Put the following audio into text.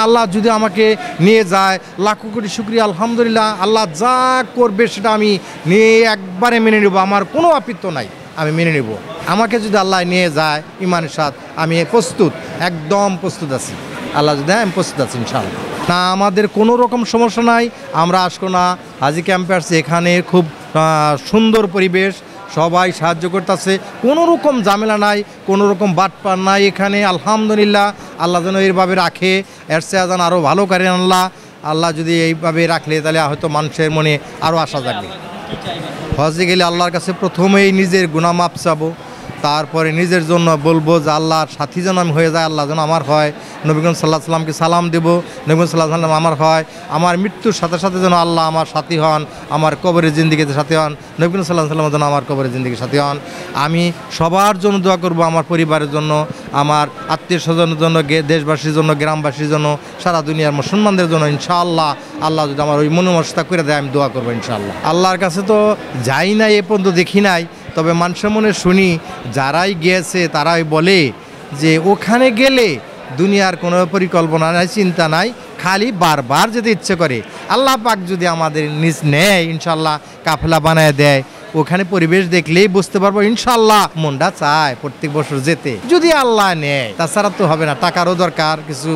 আল্লাহ যদি আমাকে নিয়ে যায় লাখো কোটি শুকরিয়া, আলহামদুলিল্লাহ। আল্লাহ যা করবে সেটা আমি নিয়ে একবারে মেনে নেব, আমার কোনো আপত্তি নাই, আমি মেনে নেব। আমাকে যদি আল্লাহ নিয়ে যায় ইমানের সাথে, আমি প্রস্তুত, একদম প্রস্তুত আছি। আল্লাহ যদি আমি প্রস্তুত আছি ইনশাআল্লাহ। না, আমাদের কোনো রকম সমস্যা নাই। আমরা আশকোনা হাজি ক্যাম্পে আসছি, এখানে খুব সুন্দর পরিবেশ, সবাই সাহায্য করতেছে, কোনো রকম ঝামেলা নাই, কোনো রকম বাটপার নাই এখানে। আলহামদুলিল্লাহ, আল্লাহ যেন এইভাবে রাখে, এর চেয়ে যেন আরও ভালো করেন আল্লাহ। আল্লাহ যদি এইভাবে রাখলে তাহলে হয়তো মানুষের মনে আরও আশা জাগবে। হজে গেলে আল্লাহর কাছে প্রথমেই নিজের গুনাহ মাপ চাবো, তারপরে নিজের জন্য বলবো যে আল্লাহর সাথী যেন আমি হয়ে যায়, আল্লাহ যেন আমার হয়। নবী করিম সাল্লাল্লাহু আলাইহি সাল্লামকে সালাম দেব, নবী করিম সাল্লাল্লাহু আলাইহি সাল্লাম আমার হয়। আমার মৃত্যুর সাথে সাথে যেন আল্লাহ আমার সাথী হন, আমার কবরের জিন্দেগিতে সাথী হন। নবী করিম সাল্লাল্লাহু আলাইহি সাল্লাম যেন আমার কবরের জিন্দেগির সাথী হন। আমি সবার জন্য দোয়া করব, আমার পরিবারের জন্য, আমার আত্মীয় স্বজনের জন্য, দেশবাসীর জন্য, গ্রামবাসীর জন্য, সারা দুনিয়ার মুসলমানদের জন্য ইনশাআল্লাহ। আল্লাহ যদি আমার ওই মনোমনস্থা করে দেয়, আমি দোয়া করবো ইনশাআল্লাহ। আল্লাহর কাছে তো যাই নাই, এ পর্যন্ত দেখি নাই, তবে মানুষের মনে শুনি, যারাই গিয়েছে তারাই বলে যে ওখানে গেলে দুনিয়ার কোনো পরিকল্পনা নাই, চিন্তা নাই, খালি বারবার যেতে ইচ্ছে করে। আল্লাহ পাক যদি আমাদের নিজ নেয় ইনশাআল্লাহ, কাফেলা বানায় দেয়, ওখানে পরিবেশ দেখলেই বুঝতে পারবো ইনশাআল্লাহ। মনটা চায় প্রত্যেক বছর যেতে, যদি আল্লাহ নেয়, তাছাড়া তো হবে না, টাকারও দরকার কিছু।